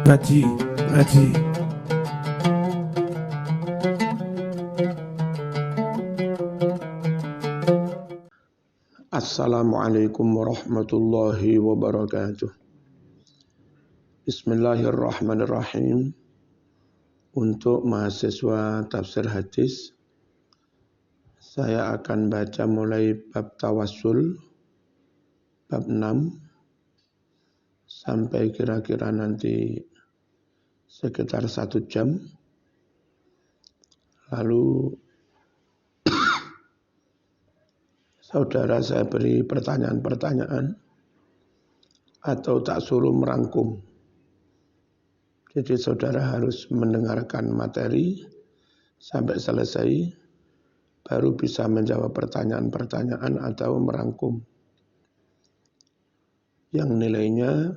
ngaji, ngaji. Assalamualaikum warahmatullahi wabarakatuh. Bismillahirrahmanirrahim. Untuk mahasiswa tafsir hadis, saya akan baca mulai bab tawassul, bab 6, sampai kira-kira nanti sekitar 1 jam. Lalu saudara saya beri pertanyaan-pertanyaan atau tak suruh merangkum. Jadi saudara harus mendengarkan materi sampai selesai, baru bisa menjawab pertanyaan-pertanyaan atau merangkum. Yang nilainya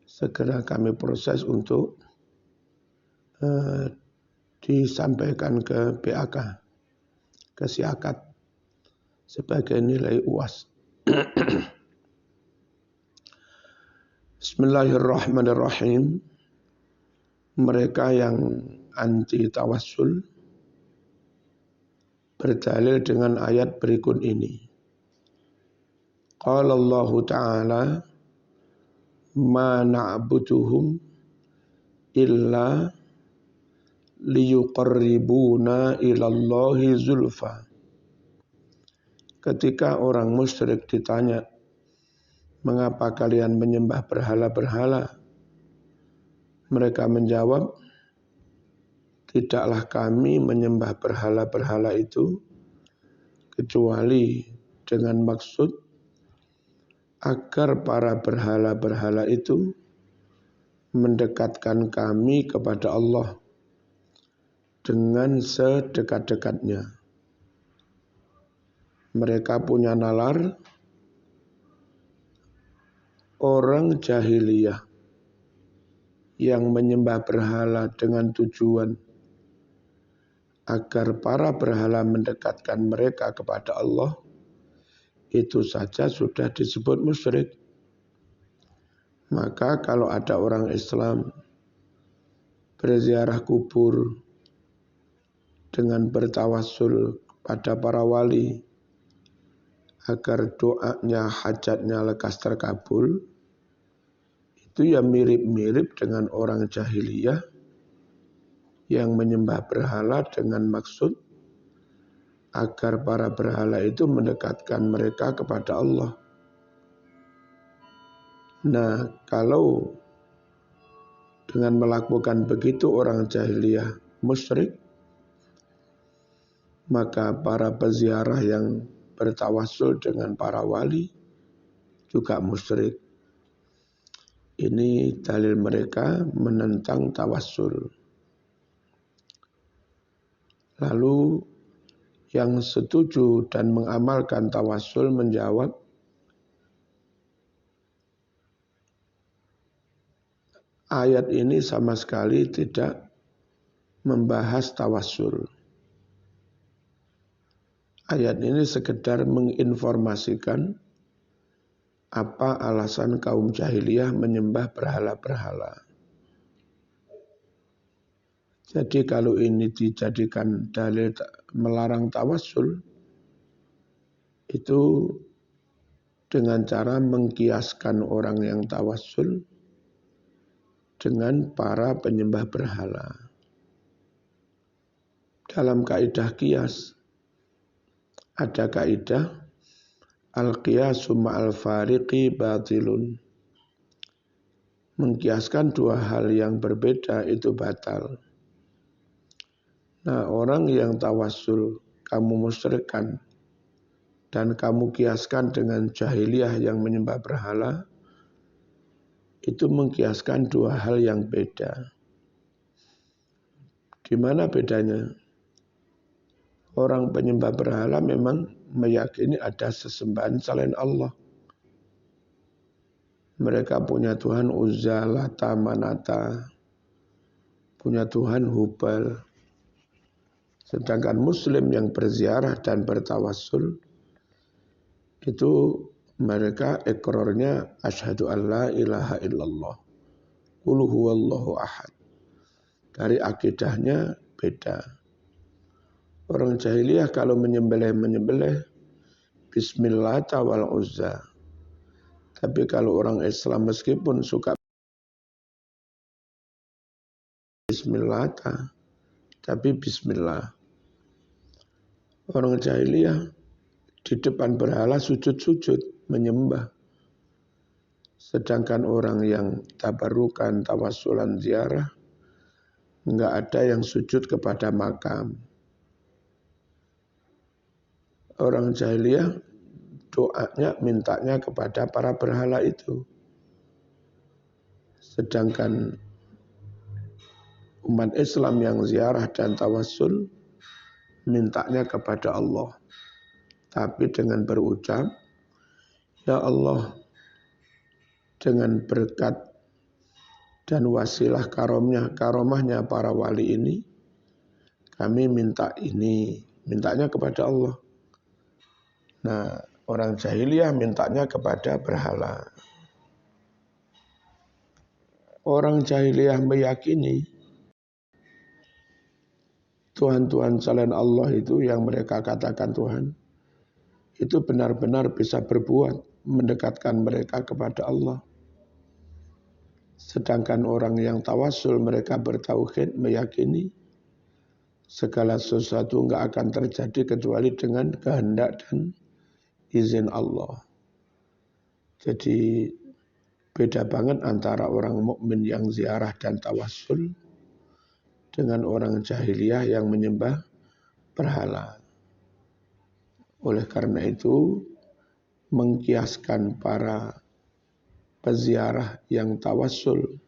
segera kami proses untuk disampaikan ke BAK, ke Siakat, sebagai nilai UAS. Bismillahirrahmanirrahim. Mereka yang anti tawassul berdalil dengan ayat berikut ini. Qala Allah Ta'ala, ma na'buduhum illa liyuqarribuna ilallahi zulfa. Ketika orang musyrik ditanya, mengapa kalian menyembah berhala-berhala? Mereka menjawab, tidaklah kami menyembah berhala-berhala itu kecuali dengan maksud agar para berhala-berhala itu mendekatkan kami kepada Allah dengan sedekat-dekatnya. Mereka punya nalar orang jahiliyah yang menyembah berhala dengan tujuan agar para berhala mendekatkan mereka kepada Allah, itu saja sudah disebut musyrik. Maka kalau ada orang Islam berziarah kubur dengan bertawassul pada para wali agar doanya, hajatnya lekas terkabul, itu ya mirip-mirip dengan orang jahiliyah yang menyembah berhala dengan maksud agar para berhala itu mendekatkan mereka kepada Allah. Nah, kalau dengan melakukan begitu orang jahiliyah musyrik, maka para peziarah yang bertawassul dengan para wali juga musyrik. Ini dalil mereka menentang tawassul. Lalu yang setuju dan mengamalkan tawassul menjawab, ayat ini sama sekali tidak membahas tawassul. Ayat ini sekedar menginformasikan apa alasan kaum jahiliyah menyembah berhala-berhala. Jadi kalau ini dijadikan dalil melarang tawassul, itu dengan cara mengkiaskan orang yang tawassul dengan para penyembah berhala. Dalam kaidah kias, ada kaidah al-qiyasu ma'al fariqi batilun. Mengkiaskan dua hal yang berbeda itu batal. Nah, orang yang tawassul kamu musyrikkan dan kamu kiaskan dengan jahiliyah yang menyembah berhala, itu mengkiaskan dua hal yang beda. Di mana bedanya? Orang penyembah berhala memang meyakini ada sesembahan selain Allah. Mereka punya Tuhan Uzza, Lata, Manata, punya Tuhan Hubal. Sedangkan Muslim yang berziarah dan bertawassul, itu mereka ikrarnya asyhadu an la ilaha illallah qul huwallahu ahad. Dari akidahnya beda. Orang jahiliyah kalau menyembelih Bismillah wal Uzza. Tapi kalau orang Islam meskipun suka Bismillah tapi Bismillah. Orang jahiliyah di depan berhala sujud-sujud menyembah. Sedangkan orang yang tabarukan, tawasulan, ziarah enggak ada yang sujud kepada makam. Orang jahiliyah doanya, mintanya kepada para berhala itu. Sedangkan umat Islam yang ziarah dan tawasul mintanya kepada Allah. Tapi dengan berucap, ya Allah, dengan berkat dan wasilah karomahnya para wali ini, kami minta ini, mintanya kepada Allah. Nah, orang jahiliyah mintanya kepada berhala. Orang jahiliyah meyakini Tuhan-Tuhan selain Allah itu yang mereka katakan Tuhan, itu benar-benar bisa berbuat mendekatkan mereka kepada Allah. Sedangkan orang yang tawasul mereka bertauhid meyakini segala sesuatu enggak akan terjadi kecuali dengan kehendak dan izin Allah. Jadi beda banget antara orang mukmin yang ziarah dan tawasul dengan orang jahiliyah yang menyembah berhala. Oleh karena itu mengkiaskan para peziarah yang tawasul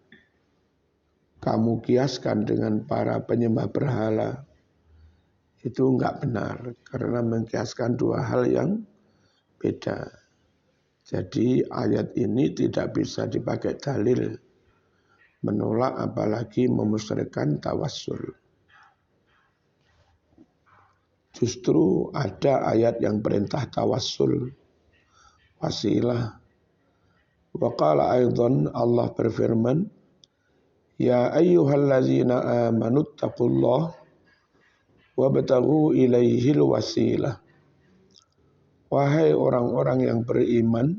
kamu kiaskan dengan para penyembah berhala itu enggak benar karena mengkiaskan dua hal yang beda. Jadi ayat ini tidak bisa dipakai dalil menolak apalagi memusyrikan tawassul. Justru ada ayat yang perintah tawassul wasilah. Wa qala aidan Allah berfirman, ya ayyuhallazina amanu taqullaha wabtaghu ilaihil wasilah. Wahai orang-orang yang beriman,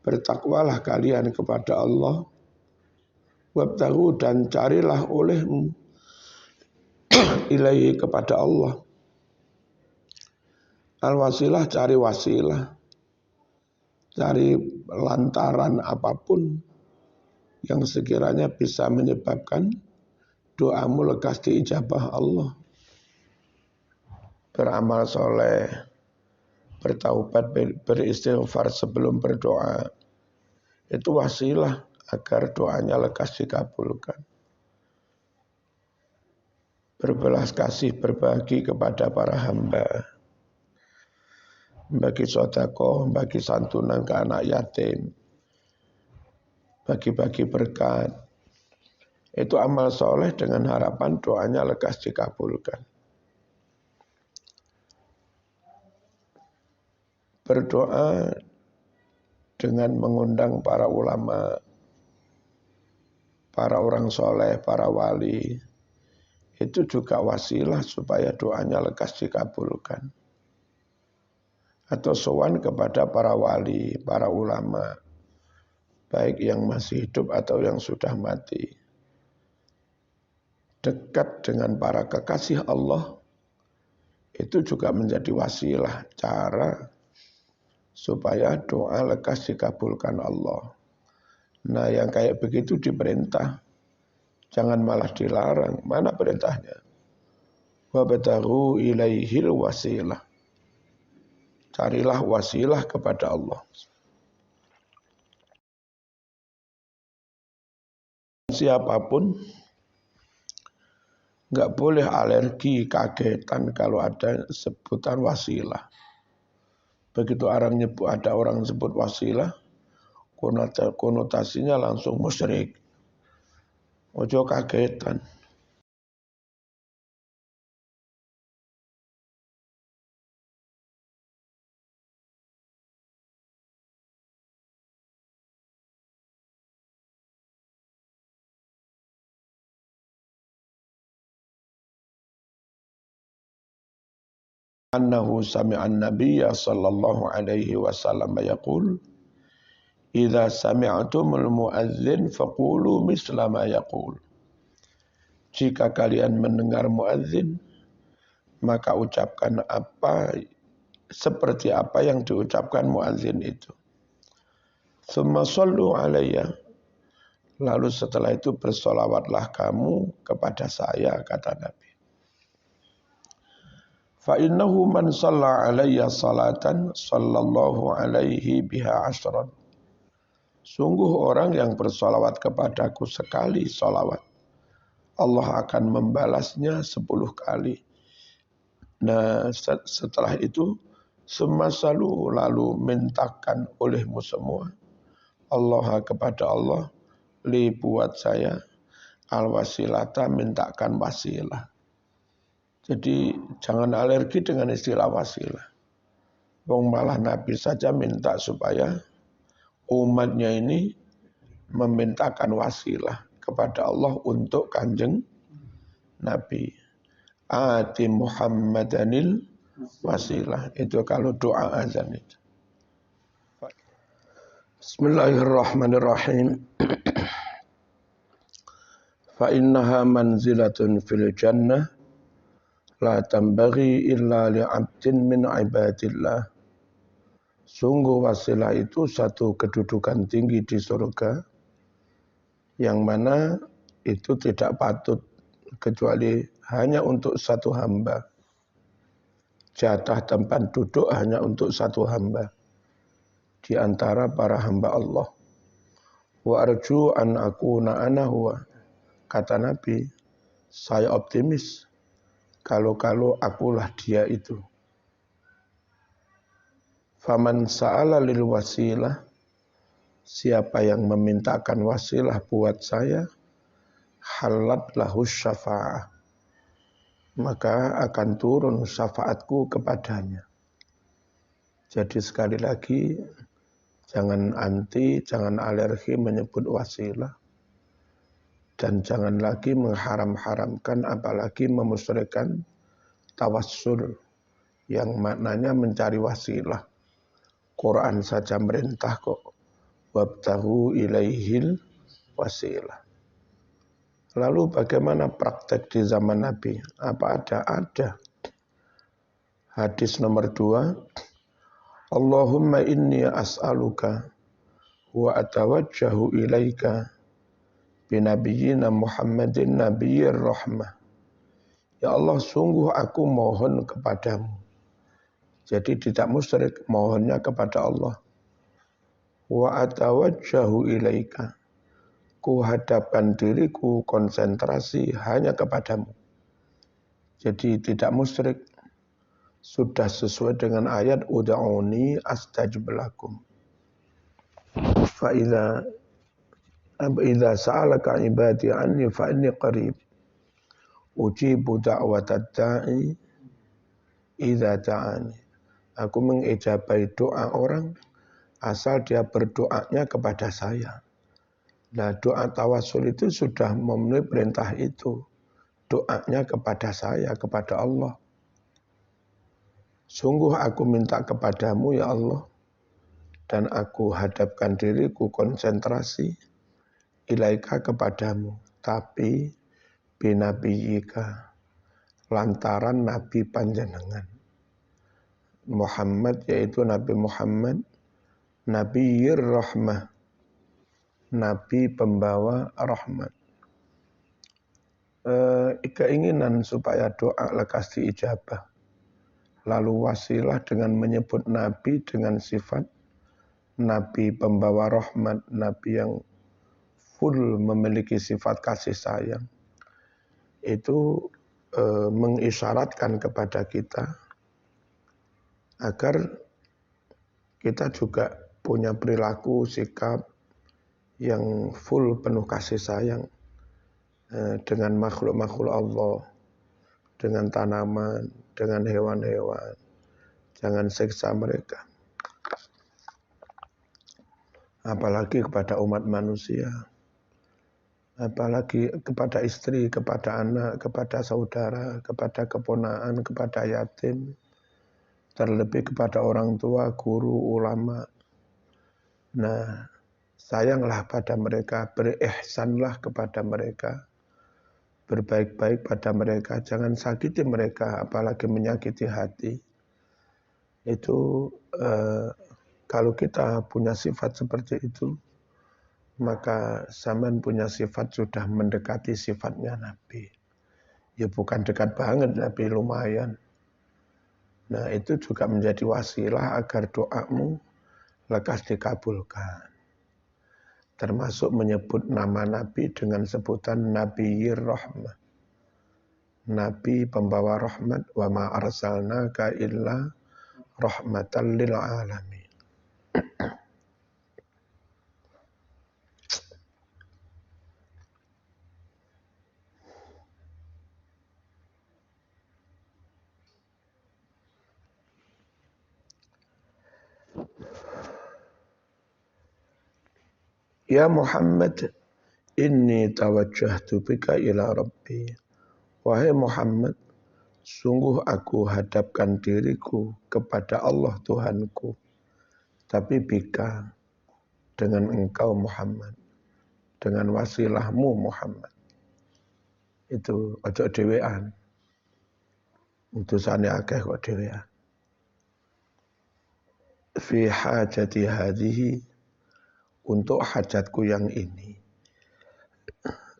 bertakwalah kalian kepada Allah, wabtaghu dan carilah olehmu ilaihi kepada Allah. Al-wasilah cari wasilah, cari lantaran apapun yang sekiranya bisa menyebabkan doamu lekas diijabah Allah. Beramal soleh, bertaubat, beristighfar sebelum berdoa. Itu wasilah agar doanya lekas dikabulkan. Berbelas kasih, berbagi kepada para hamba. Bagi sedekah, bagi santunan ke anak yatim. Bagi-bagi berkat. Itu amal soleh dengan harapan doanya lekas dikabulkan. Berdoa dengan mengundang para ulama, para orang soleh, para wali, itu juga wasilah supaya doanya lekas dikabulkan. Atau sowan kepada para wali, para ulama, baik yang masih hidup atau yang sudah mati. Dekat dengan para kekasih Allah, itu juga menjadi wasilah, cara supaya doa lekas dikabulkan Allah. Nah yang kayak begitu diperintah, jangan malah dilarang. Mana perintahnya? Wabtaghu ilaihil wasilah. Carilah wasilah kepada Allah. Siapapun enggak boleh alergi, kagetan kalau ada sebutan wasilah. Begitu ada orang sebut wasilah, konotasinya langsung musyrik. Ojo kagetan. annahu sami'an nabiyya sallallahu alaihi wasallam yaqul idza sami'tumul muadzin faqulu misla ma yaqul. Jika kalian mendengar muadzin, maka ucapkan apa seperti apa yang diucapkan muadzin itu. Tsumma shallu alayya. Lalu setelah itu bersolawatlah kamu kepada saya, kata Nabi. Fa innahu man shalla alayya salatan sallallahu alaihi biha ashran. Sungguh orang yang bersolawat kepadaku sekali solawat, Allah akan membalasnya 10 kali. Nah setelah itu semasalu lalu mintakan olehmu semua Allah kepada Allah li buat saya al-wasilata mintakan wasilah. Jadi jangan alergi dengan istilah wasilah. Wong malah Nabi saja minta supaya umatnya ini memintakan wasilah kepada Allah untuk kanjeng Nabi. Ati Muhammadanil wasilah. Itu kalau doa azan itu. Bismillahirrahmanirrahim. Fa innaha manzilatun fil jannah la tambaghi illa li'abdin min ibadillah. Sungguh wasilah itu satu kedudukan tinggi di surga yang mana itu tidak patut kecuali hanya untuk satu hamba. Jatah tempat duduk hanya untuk satu hamba di antara para hamba Allah. Wa arju an akuna ana huwa. Kata Nabi, saya optimis kalau akulah dia itu. Faman sa'ala lil wasilah, siapa yang memintakan wasilah buat saya, halat lahu syafa'ah, maka akan turun syafaatku kepadanya. Jadi sekali lagi, jangan anti, jangan alergi menyebut wasilah. Dan jangan lagi mengharam-haramkan apalagi memusyrikan tawassul yang maknanya mencari wasilah. Quran saja merintah kok. Wabtahu ilaihil wasilah. Lalu bagaimana praktek di zaman Nabi? Apa ada? Ada. Hadis nomor 2. Allahumma inni as'aluka wa atawajjahu ilaika binabiyyina Muhammadin nabiyyir rahmah. Ya Allah, sungguh aku mohon kepadamu. Jadi tidak musyrik, mohonnya kepada Allah. Wa atawajjahu ilaika. Ku hadapkan diriku konsentrasi hanya kepadamu. Jadi tidak musyrik. Sudah sesuai dengan ayat ud'uni astajib lakum. Fa idza sa'alaka ibadi anni fa inni qarib. Ujibu da'watad da'i idza da'ani. Aku mengijabai doa orang asal dia berdoanya kepada saya. Nah, doa tawasul itu sudah memenuhi perintah itu. Doanya kepada saya, kepada Allah. Sungguh aku minta kepadamu ya Allah. Dan aku hadapkan diriku konsentrasi ilaika kepadamu. Tapi binabiyika. Lantaran Nabi panjenengan. Muhammad yaitu Nabi Muhammad. Nabiyyir rahmah. Nabi pembawa rahmat. Keinginan supaya doa lekas diijabah. Lalu wasilah dengan menyebut Nabi dengan sifat Nabi pembawa rahmat. Nabi yang full memiliki sifat kasih sayang. Itu mengisyaratkan kepada kita agar kita juga punya perilaku, sikap yang full penuh kasih sayang dengan makhluk-makhluk Allah, dengan tanaman, dengan hewan-hewan. Jangan siksa mereka. Apalagi kepada umat manusia. Apalagi kepada istri, kepada anak, kepada saudara, kepada keponaan, kepada yatim. terlebih kepada orang tua, guru, ulama. Nah, sayanglah pada mereka, berihsanlah kepada mereka, berbaik-baik pada mereka, jangan sakiti mereka, apalagi menyakiti hati. Itu kalau kita punya sifat seperti itu, maka zaman punya sifat sudah mendekati sifatnya Nabi. Ya bukan dekat banget, Nabi lumayan. Nah itu juga menjadi wasilah agar doamu lekas dikabulkan. Termasuk menyebut nama Nabi dengan sebutan Nabiyir Rahmah. Nabi pembawa rahmat, wa ma arsalnaka illa rahmatan lil alamin. Ya Muhammad, inni tawajjahtu bika ila Rabbi. Wahai Muhammad, sungguh aku hadapkan diriku kepada Allah Tuhanku. Tapi bika, dengan engkau Muhammad. Dengan wasilahmu Muhammad. Itu ojo dhewean. Utusane akeh kok dhewean. Fi hajati hadhihi, untuk hajatku yang ini.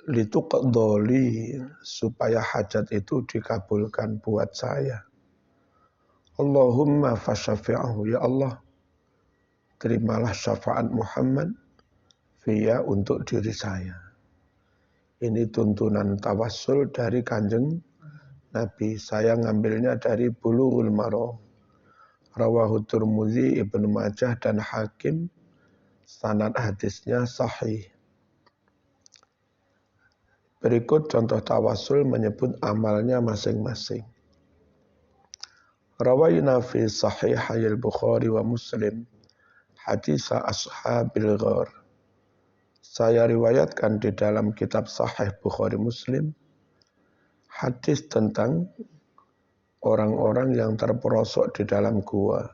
Lituqdoli, supaya hajat itu dikabulkan buat saya. Allahumma fasyafi'ahu, ya Allah, terimalah syafaat Muhammad fiya untuk diri saya. Ini tuntunan tawassul dari Kanjeng Nabi. Saya ngambilnya dari Bulughul Maram. Rawahu Tirmidzi, Ibnu Majah dan Hakim. Sanad hadisnya sahih. Berikut contoh tawassul menyebut amalnya masing-masing. Rawayna fi sahihayil Bukhari wa Muslim hadisa ashabil ghar. Saya riwayatkan di dalam kitab Sahih Bukhari Muslim hadis tentang orang-orang yang terperosok di dalam gua.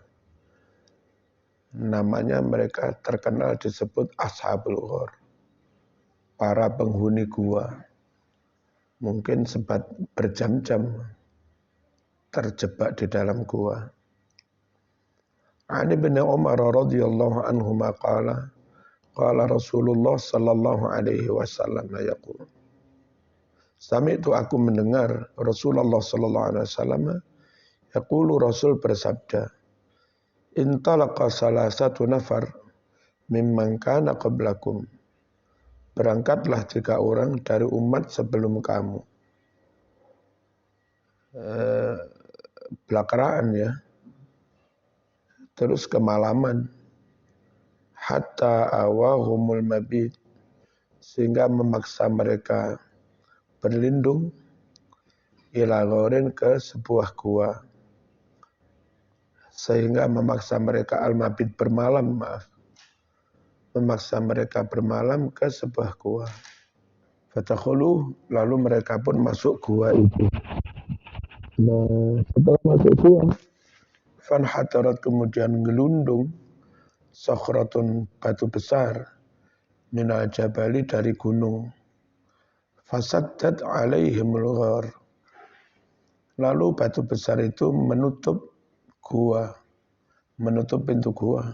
Namanya mereka terkenal disebut ashabul ghar, para penghuni gua. Mungkin sempat berjam-jam terjebak di dalam gua. Ani bin Umar radhiyallahu anhu qala qala Rasulullah sallallahu alaihi wasallam yaqul. Sami'tu, aku mendengar Rasulullah sallallahu alaihi wasallam yaqulu, Rasul bersabda, intalaqa salasatu nafar mimman kana qablakum. Berangkatlah 3 orang dari umat sebelum kamu. Belakaraan ya. Terus kemalaman. Hatta awahumul mabit. Sehingga memaksa mereka berlindung ila ghorin, ke sebuah gua. Sehingga memaksa mereka al-mabit bermalam, memaksa mereka bermalam ke sebuah gua. Fatakhulu, lalu mereka pun masuk gua itu. Nah, setelah masuk gua, fanhatarat, kemudian gelundung, sakhratun, batu besar, minal jabali, dari gunung. Fasaddat alaihimul ghar. Lalu batu besar itu menutup gua, menutup pintu gua.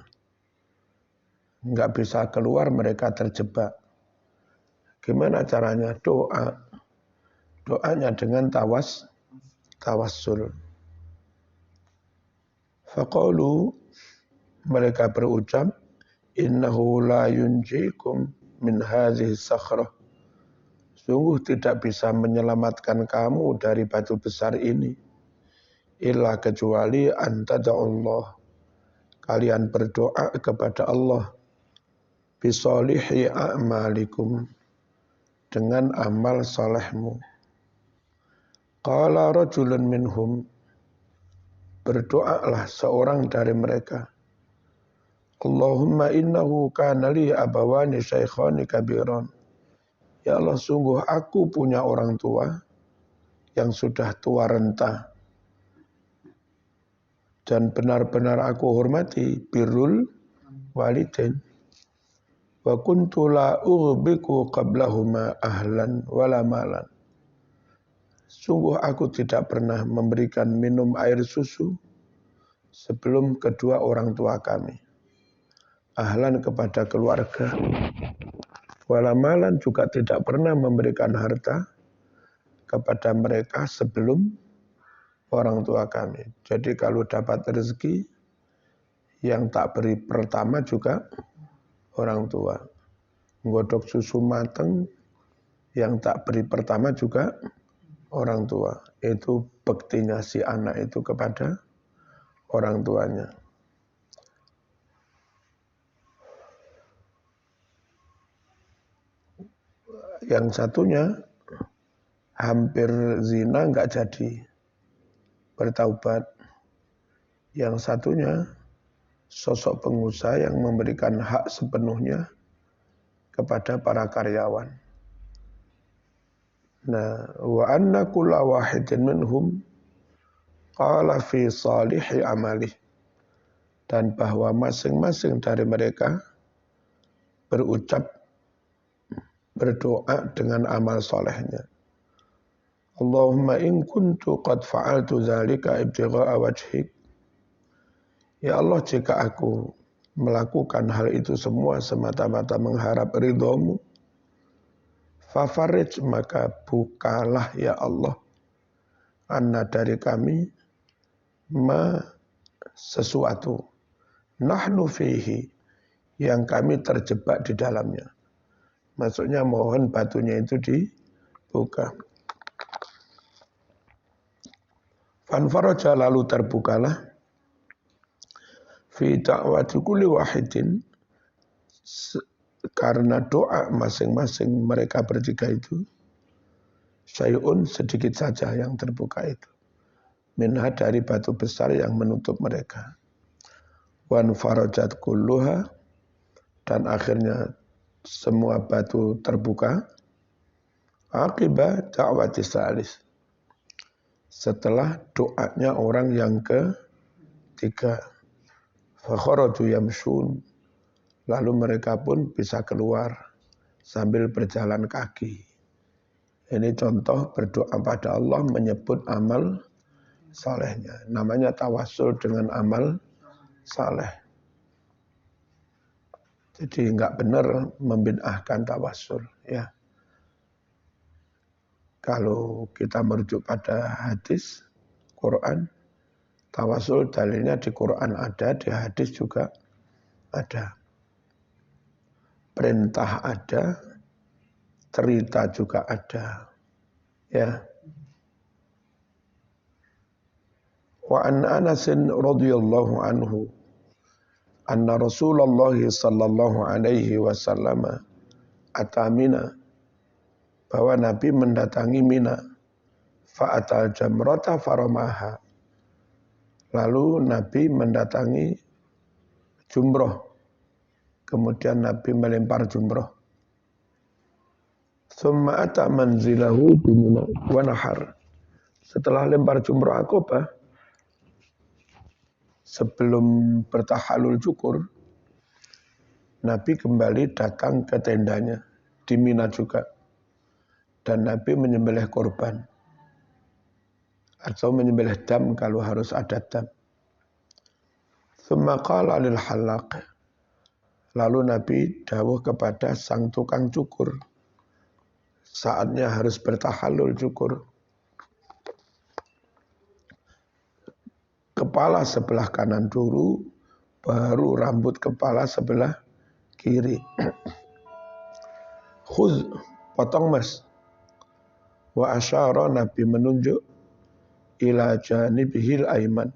Enggak bisa keluar, mereka terjebak. Gimana caranya? Doa. Doanya dengan tawassul. Faqalu, mereka berucap, innahu la yunjikum min hadhihi sakhrah. Sungguh tidak bisa menyelamatkan kamu dari batu besar ini. Illa, kecuali antada'ullah. Kalian berdoa kepada Allah. Bisolihi a'malikum. Dengan amal solehmu. Qala rajulun minhum. Berdoalah seorang dari mereka. Allahumma innahu kana li abawani syaikhani kabiran. Ya Allah, sungguh aku punya orang tua yang sudah tua renta. dan benar-benar aku hormati birrul walidain. Wa kuntu la ughbiku qablahuma ahlan wala malan. Sungguh aku tidak pernah memberikan minum air susu sebelum kedua orang tua kami. Ahlan kepada keluarga. Wala malan juga tidak pernah memberikan harta kepada mereka sebelum orang tua kami. Jadi kalau dapat rezeki, yang tak beri pertama juga orang tua. Nggodok susu mateng, yang tak beri pertama juga orang tua. Itu bektinya si anak itu kepada orang tuanya. Yang satunya hampir zina nggak jadi bertaubat. Yang satunya sosok pengusaha yang memberikan hak sepenuhnya kepada para karyawan. Nah, wa anna kulla wahidin minhum qala fi salihi amalih. Dan bahwa masing-masing dari mereka berucap, berdoa dengan amal solehnya. Allahumma in kuntu qad fa'altu dzalika ibtigha'a wajhik. Ya Allah, jika aku melakukan hal itu semua semata-mata mengharap ridhamu, fafarij, maka bukalah ya Allah anna dari kami ma sesuatu nahnu fihi yang kami terjebak di dalamnya. Maksudnya mohon batunya itu dibuka. Fanfaraja, lalu terbukalah fi da'wati kulli wahidin, karena doa masing-masing mereka bertiga itu, syai'un, sedikit saja yang terbuka itu. Minha, dari batu besar yang menutup mereka. Wan farajat kulluha, dan akhirnya semua batu terbuka. Akibat da'wati salis, setelah doanya orang yang ketiga. Fakharaju yamshun, lalu mereka pun bisa keluar sambil berjalan kaki. Ini contoh berdoa pada Allah menyebut amal salehnya. Namanya tawasul dengan amal saleh. Jadi enggak benar membid'ahkan tawasul, ya. Kalau kita merujuk pada hadis Quran, tawasul dalilnya di Quran ada, di hadis juga ada. Perintah ada, cerita juga ada. Ya. Wa an Anasin radhiyallahu anhu anna Rasulullah sallallahu alaihi wasallam atamina, bahwa Nabi mendatangi Mina, fa'atal jamrata faramaha, lalu Nabi mendatangi jumroh, kemudian Nabi melempar jumroh. Tsumma ata manzilahu bimina wa nahar, setelah lempar jumroh Aqabah, sebelum bertahalul cukur, Nabi kembali datang ke tendanya di Mina juga, dan Nabi menyembelih korban atau menyembelih dam kalau harus ada dam. Tsumma qala lil halaq, lalu Nabi dawuh kepada sang tukang cukur, saatnya harus bertahalul cukur. Kepala sebelah kanan dulu, baru rambut kepala sebelah kiri. Khudz, potong mas. Wa asyara, Nabi menunjuk ila janibihil aiman,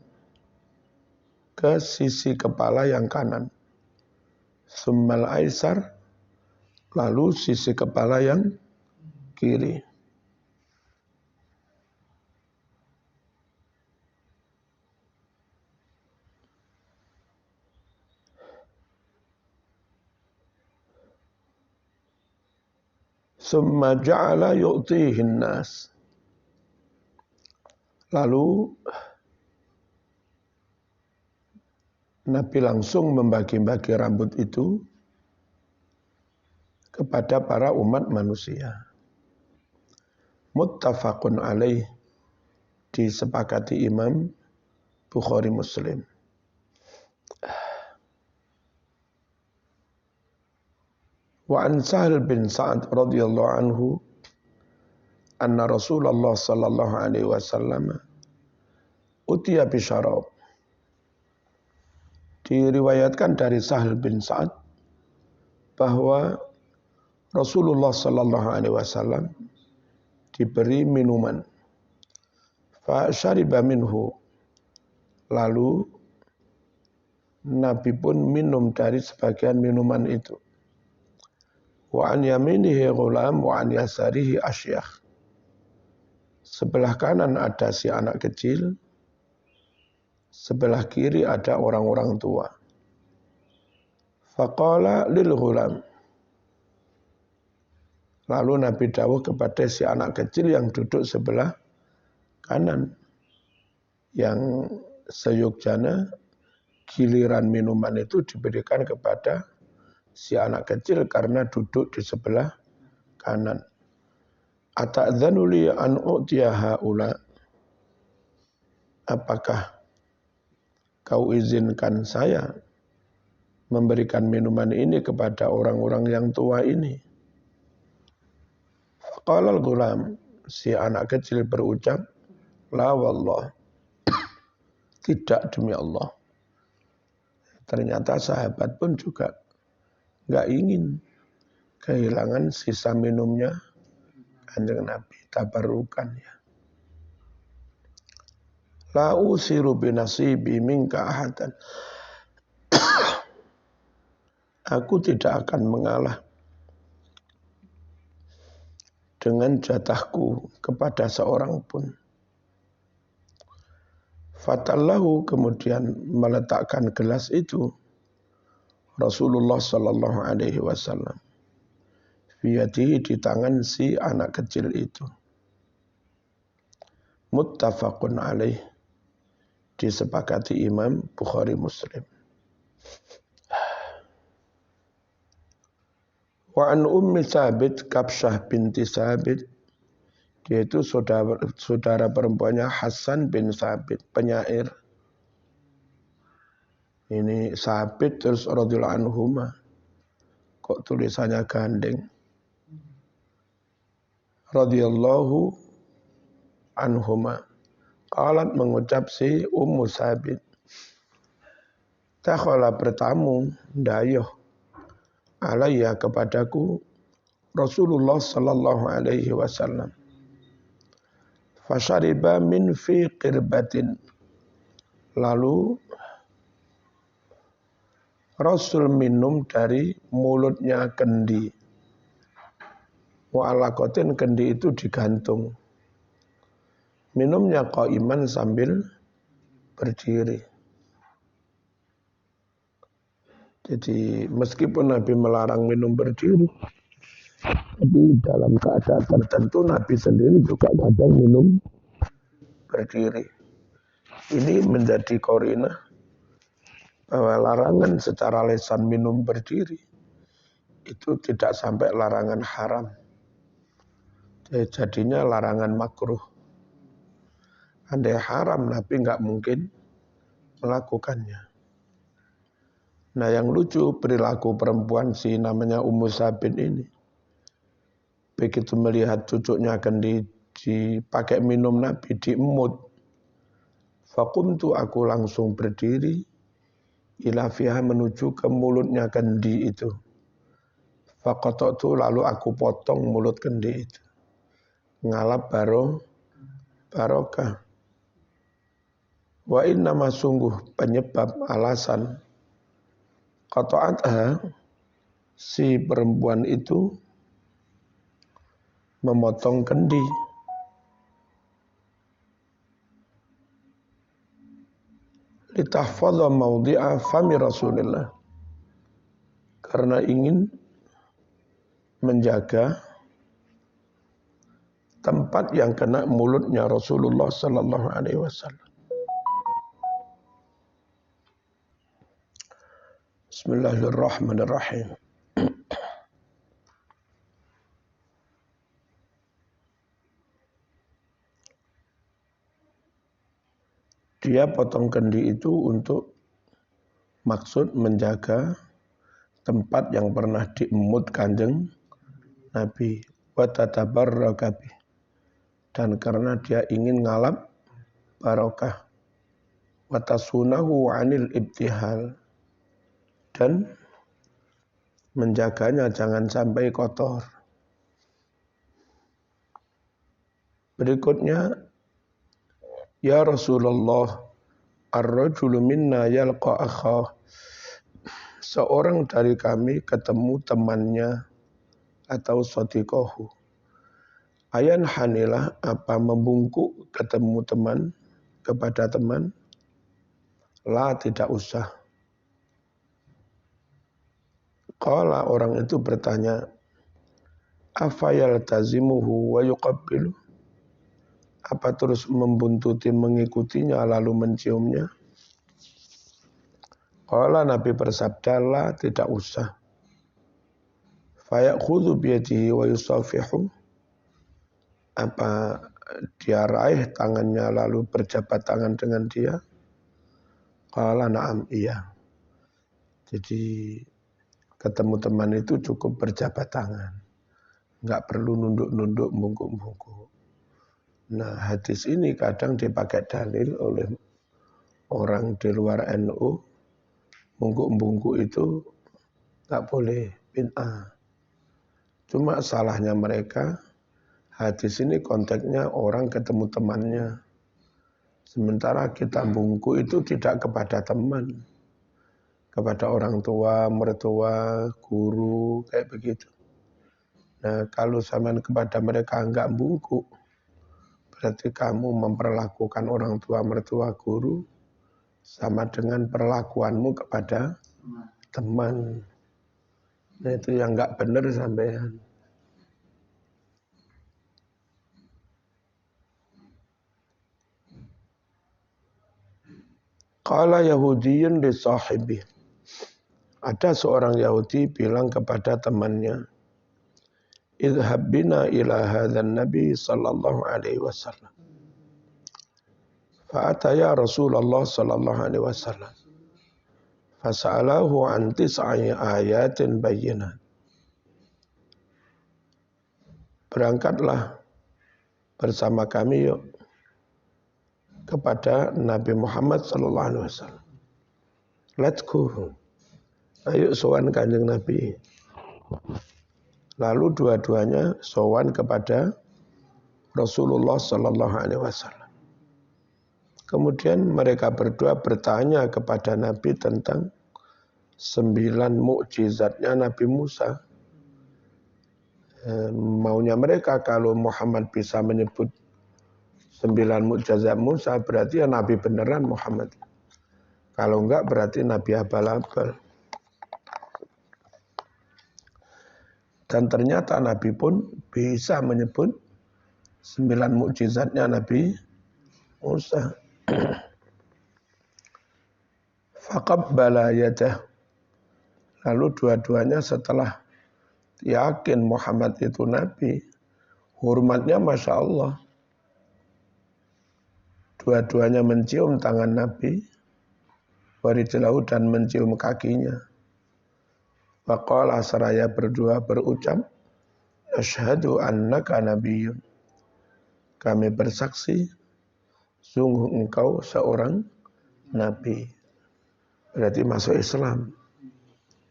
ke sisi kepala yang kanan. Summal aisar, lalu sisi kepala yang kiri. Summa ja'ala yu'tihin nas, lalu Nabi langsung membagi-bagi rambut itu kepada para umat manusia. Muttafaqun alaih, disepakati Imam Bukhari Muslim. Wa an Sahal bin Sa'ad radhiyallahu anhu anna Rasulullah sallallahu alaihi wasallam utiya bisyarab. Diriwayatkan dari Sahal bin Sa'ad bahwa Rasulullah sallallahu alaihi wasallam diberi minuman. Fa syariba minhu. Lalu Nabi pun minum dari sebagian minuman itu. Wa an yaminihi ghulam wa an yasarihi asyakh. Sebelah kanan ada si anak kecil, sebelah kiri ada orang-orang tua. Faqala lil ghulam. Lalu Nabi dawuh kepada si anak kecil yang duduk sebelah kanan, yang seyogjana giliran minuman itu diberikan kepada si anak kecil karena duduk di sebelah kanan. Ata'dzanu li an u'tiya haula. Apakah kau izinkan saya memberikan minuman ini kepada orang-orang yang tua ini? Faqala al-ghulam, si anak kecil berucap, la wallah, tidak demi Allah. Ternyata sahabat pun juga enggak ingin kehilangan sisa minumnya Kanjeng Nabi, tabarukan ya. La usiru binasibi minka ahadan. Aku tidak akan mengalah dengan jatahku kepada seorang pun. Fatallahu, kemudian meletakkan gelas itu Rasulullah sallallahu alaihi wasallam biyadihi, di tangan si anak kecil itu. Muttafaqun alaih, disepakati Imam Bukhari Muslim. Wa an Ummi Sabit Kabsyah binti Sabit, yaitu saudara perempuannya Hasan bin Sabit, penyair. Ini Sabit terus radhiyallahu anhuma. Kok tulisannya gandeng? Radhiyallahu anhuma. Qalat, mengucap si Ummu Sabit, takhala, bertamu dayuh alayya, kepadaku Rasulullah sallallahu alaihi wasallam. Fasyariba min fi qirbatin. Lalu Rasul minum dari mulutnya kendi. Wa alaqatin, kendi itu digantung. Minumnya qaiman, sambil berdiri. Jadi meskipun Nabi melarang minum berdiri, tapi dalam keadaan tertentu Nabi sendiri juga kadang minum berdiri. Ini menjadi qarinah bahwa larangan secara lisan minum berdiri itu tidak sampai larangan haram. Jadinya larangan makruh. Andai haram, Nabi nggak mungkin melakukannya. Nah, yang lucu perilaku perempuan si namanya Ummu Sabit ini. Begitu melihat cucunya akan dipakai minum Nabi, diemut. Faqumtu, aku langsung berdiri. Ila fiha, menuju ke mulutnya kendi itu. Faqatatu, lalu aku potong mulut kendi itu. Ngalap barokah. Wa innama, sungguh penyebab alasan qata'atha, si perempuan itu memotong kendi. Litahfadha mawdi'a fami Rasulillah, karena ingin menjaga tempat yang kena mulutnya Rasulullah sallallahu alaihi wasallam. Bismillahirrahmanirrahim. Dia potong kendi itu untuk maksud menjaga tempat yang pernah diemut Kanjeng Nabi wa tatabarraka bih, dan karena dia ingin ngalap barokah, wa tasunahu 'anil ibtihal, dan menjaganya jangan sampai kotor. Berikutnya, ya Rasulullah, ar-rajulu minna yalqa akhah, seorang dari kami ketemu temannya atau sadiqahu. Ayan hanilah, apa membungkuk ketemu teman kepada teman? La, tidak usah. Qala, orang itu bertanya, afayal tazimuhu wa yuqabbilu, apa terus membuntuti mengikutinya lalu menciumnya? Qala, Nabi bersabda, la, tidak usah. Fayakhudhu biyadihi wa yusafihu, apa dia raih tangannya lalu berjabat tangan dengan dia? Qala, na'am, iya. Jadi ketemu teman itu cukup berjabat tangan, nggak perlu nunduk-nunduk, bungkuk-bungkuk. Nah, hadis ini kadang dipakai dalil oleh orang di luar NU, bungkuk-bungkuk itu nggak boleh, bid'ah. Cuma salahnya mereka, hadis ini konteksnya orang ketemu temannya. Sementara kita bungkuk itu tidak kepada teman, kepada orang tua, mertua, guru, kayak begitu. Nah, kalau zaman kepada mereka enggak bungkuk, berarti kamu memperlakukan orang tua, mertua, guru sama dengan perlakuanmu kepada teman. Nah, itu yang enggak benar sampean. Qala Yahudiyyun li sahibi. Ada seorang Yahudi bilang kepada temannya, idhab bina ila hadzan nabi sallallahu alaihi wasallam. Fa'ataya Rasulullah sallallahu alaihi wasallam. Fasa'alahu an tis'i ayatin bayyinat. Berangkatlah bersama kami yuk kepada Nabi Muhammad sallallahu alaihi wasallam. Let's go. Ayo sowan Kanjeng Nabi. Lalu dua-duanya sowan kepada Rasulullah sallallahu alaihi wasallam. Kemudian mereka berdua bertanya kepada Nabi tentang 9 mukjizatnya Nabi Musa. Maunya mereka kalau Muhammad bisa menyebut 9 mukjizat Musa, berarti ya Nabi beneran Muhammad. Kalau enggak berarti Nabi abal-abal. Dan ternyata Nabi pun bisa menyebut 9 mukjizatnya Nabi Musa. Faqabbala yadah. Lalu dua-duanya setelah yakin Muhammad itu Nabi, hormatnya Masya Allah. Dua-duanya mencium tangan Nabi, warijlahu, dan mencium kakinya. Faqala, seraya berdua berucap, asyhadu annaka nabiyyun. Kami bersaksi, sungguh engkau seorang Nabi. Berarti masuk Islam,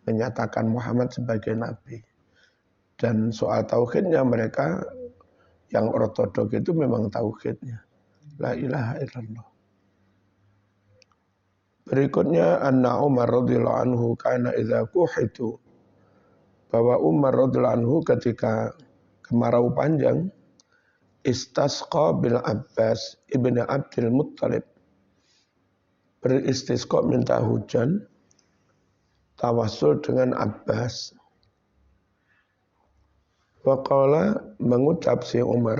menyatakan Muhammad sebagai Nabi. Dan soal tauhidnya mereka yang ortodok itu memang tauhidnya. La ilaha illallah. Berikutnya anna Umar radhiyallahu anhu kana idza kuhitu, bahwa Umar radhiyallahu anhu ketika kemarau panjang istasqa bil Abbas ibn Abdul Muttalib, beristisqa minta hujan tawassul dengan Abbas. Waqala, mengucap si Umar,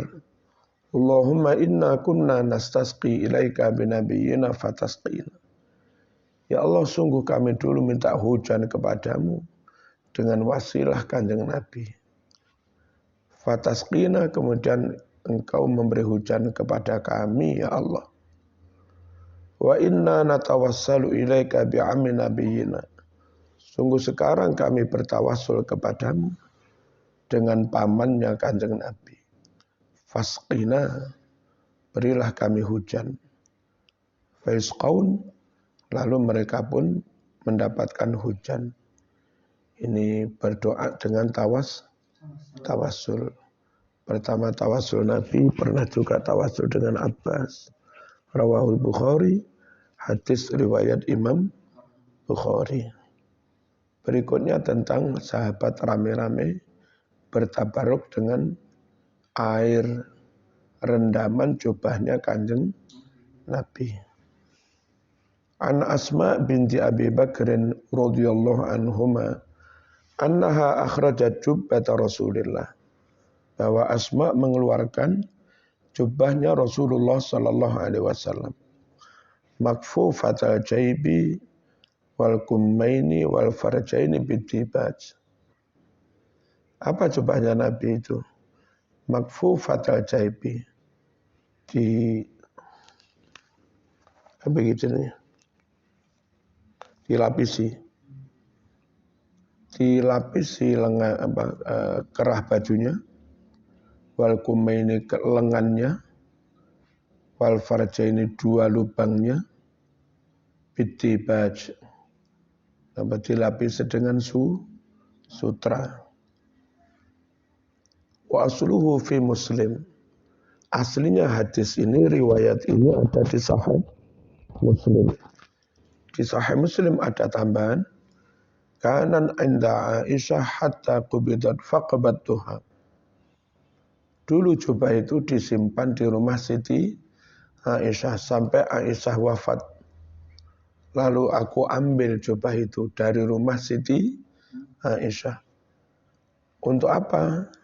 Allahumma inna kunna nastasqi ilaika binabiyyina fatasqina. Ya Allah, sungguh kami dulu minta hujan kepadamu dengan wasilah Kanjeng Nabi. Fatasqina, kemudian engkau memberi hujan kepada kami, ya Allah. Wa inna natawassalu ilaika bi'ammi nabiyina. Sungguh sekarang kami bertawassul kepadamu dengan pamannya Kanjeng Nabi. Fasqina, berilah kami hujan. Faisqaun, lalu mereka pun mendapatkan hujan. Ini berdoa dengan tawassul. Pertama tawassul Nabi, pernah juga tawassul dengan Abbas. Rawahul Bukhari, hadis riwayat Imam Bukhari. Berikutnya tentang sahabat rame-rame bertabaruk dengan air rendaman jubahnya Kanjeng Nabi. An Asma binti Abi Bakrin radhiyallahu anhuma annaha akhrajat jubbata Rasulillah, bahwa Asma mengeluarkan jubahnya Rasulullah sallallahu alaihi wasallam, makfufatal jaibi wal kummaini wal farjaini bidibaj. Apa jubahnya Nabi itu? Makfufatal jaibi, di apa gitu nih? Dilapisi lengan kerah bajunya, wal kumaini ke lengannya, wal farjaini dua lubangnya, bidibaj, dilapisi dengan sutra. Wa asluhu fi Muslim. Aslinya hadis ini, riwayat ini ada di Sahih Muslim. Di Sahih Muslim ada tambahan, kanan inda Aisyah hatta qubidat faqabattuha. Dulu jubah itu disimpan di rumah Siti Aisyah sampai Aisyah wafat. Lalu aku ambil jubah itu dari rumah Siti Aisyah. Untuk apa?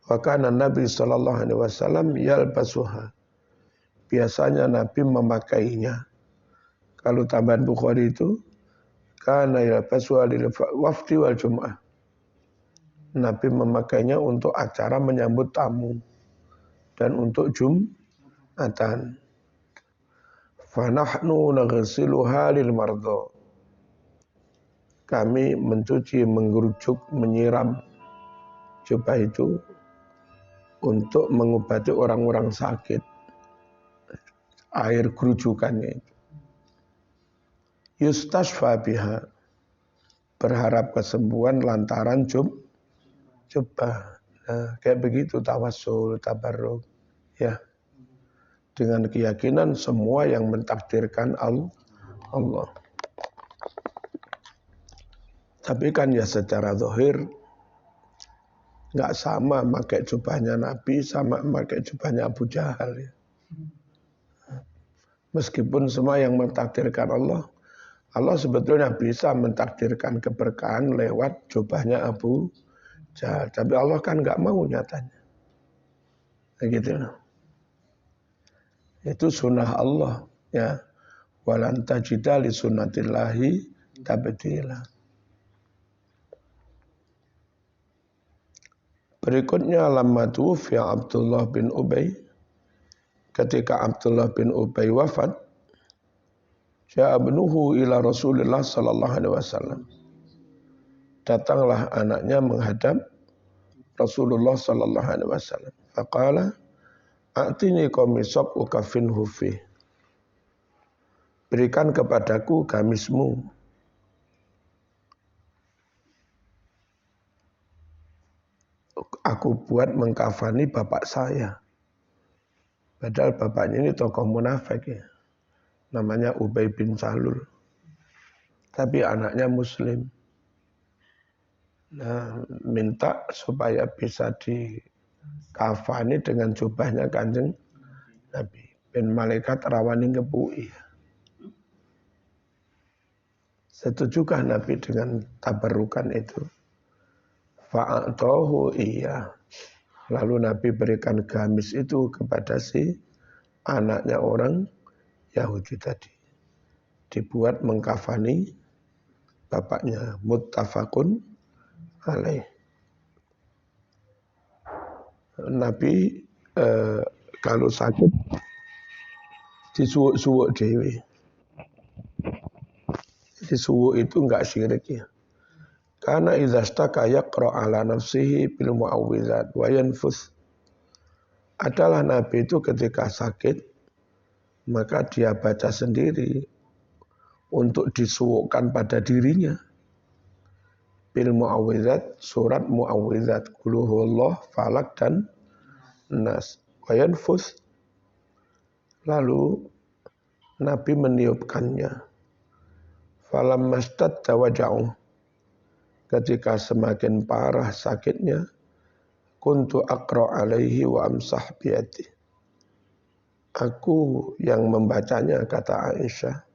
Wa kana Nabi sallallahu alaihi wasallam yalbasuha. Biasanya Nabi memakainya. Kalau tambahan Bukhari itu kana yalbasuha lil wafdi wal jum'ah. Nabi memakainya untuk acara menyambut tamu dan untuk Jumatan. Fa nahnu naghsiluha lil mardha. Kami mencuci, menggerujuk, menyiram jubah itu untuk mengobati orang-orang sakit. Air gerujukannya itu. Yustasfa biha, berharap kesembuhan lantaran jubah. Nah, kayak begitu tawassul, tabarruk, ya. Dengan keyakinan semua yang mentakdirkan Allah. Tapi kan ya secara zahir nggak sama pakai jubahnya Nabi sama pakai jubahnya Abu Jahal, ya. Meskipun semua yang mentakdirkan Allah sebetulnya bisa mentakdirkan keberkahan lewat jubahnya Abu Jahal. Tapi Allah kan nggak mau nyatanya. Begitu. Itu sunnah Allah, ya. Walan tajida li sunnatillahi tabdila. Berikutnya lamma tuwfiya Abdullah bin Ubay. Ketika Abdullah bin Ubay wafat, Sya'abnuhu ila Rasulullah sallallahu alaihi wasallam. Datanglah anaknya menghadap Rasulullah sallallahu alaihi wasallam. Faqala, "A'tini qamisab ukafinhu fi." Berikan kepadaku gamismu. Aku buat mengkafani bapak saya. Padahal bapaknya ini tokoh munafik, ya. Namanya Ubay bin Salul. Tapi anaknya Muslim. Nah, minta supaya bisa dikafani dengan jubahnya Kanjeng Nabi. Ben malaikat rawani ngepui. Setujukah Nabi dengan tabarukan itu? Fa'atohu iya. Lalu Nabi berikan gamis itu kepada si anaknya orang Yahudi tadi. dibuat mengkafani bapaknya. Muttafaqun alaih. Nabi kalau sakit disuwuk-suwuk dewe. Disuwuk itu enggak syirik ya. Karena idzastaka yaqra ala nafsihi bil mu'awwidzat wa yanfus. Adalah Nabi itu ketika sakit maka dia baca sendiri untuk disuwukkan pada dirinya. Bil mu'awwidzat, surat mu'awwidzat, qul huwallahu, falak dan nas. Wa yanfus. Lalu Nabi meniupkannya. Falam mastadda waja'u. Ketika semakin parah sakitnya, kuntu aqra alaihi wa amsah biyadi. Aku yang membacanya, kata Aisyah,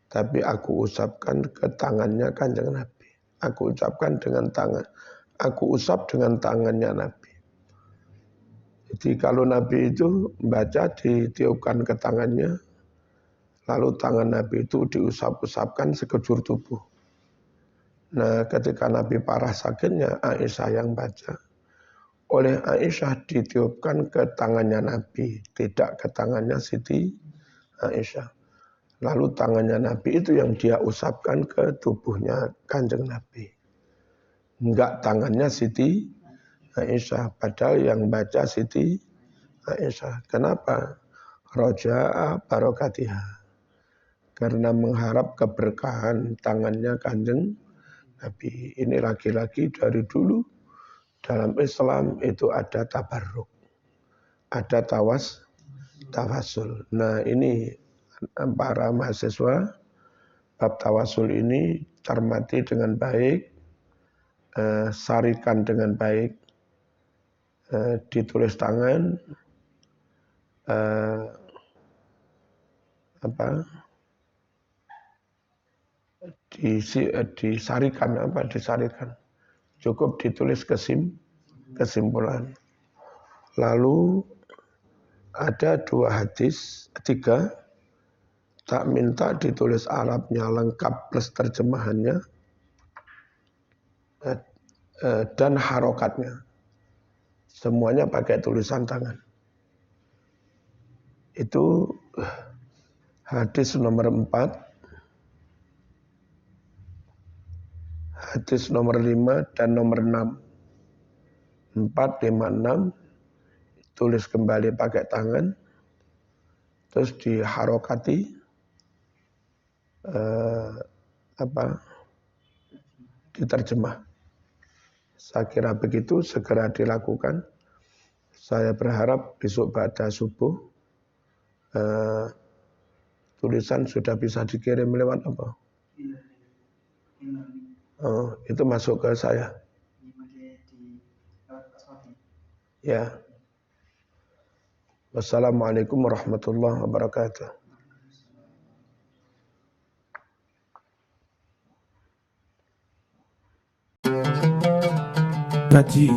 tapi aku usapkan ke tangannya Kanjeng Nabi. Aku ucapkan dengan tangan. Aku usap dengan tangannya Nabi. Jadi kalau Nabi itu membaca ditiupkan ke tangannya, lalu tangan Nabi itu diusap-usapkan sekujur tubuh. Nah, ketika Nabi parah sakitnya, Aisyah yang baca. Oleh Aisyah ditiupkan ke tangannya Nabi, tidak ke tangannya Siti Aisyah. Lalu tangannya Nabi itu yang dia usapkan ke tubuhnya Kanjeng Nabi. Enggak tangannya Siti Aisyah, padahal yang baca Siti Aisyah. Kenapa? Roja'a barokatiha. Karena mengharap keberkahan tangannya Kanjeng Nabi. Ini lagi-lagi dari dulu dalam Islam itu ada tabarruk, ada tawasul. Nah ini para mahasiswa bab tawasul ini cermati dengan baik, sarikan dengan baik, ditulis tangan, disarikan, cukup ditulis kesimpulan. Lalu ada 2 hadis, 3, tak minta ditulis Arabnya lengkap plus terjemahannya dan harokatnya, semuanya pakai tulisan tangan. Itu hadis nomor 4, hadis nomor 5 dan nomor 6. 4, 5, 6 tulis kembali pakai tangan, terus diharokati, diterjemah. Saya kira begitu, segera dilakukan. Saya berharap besok pada subuh tulisan sudah bisa dikirim lewat apa? Itu masuk ke saya. Ya. Wassalamualaikum warahmatullahi wabarakatuh. Ngaji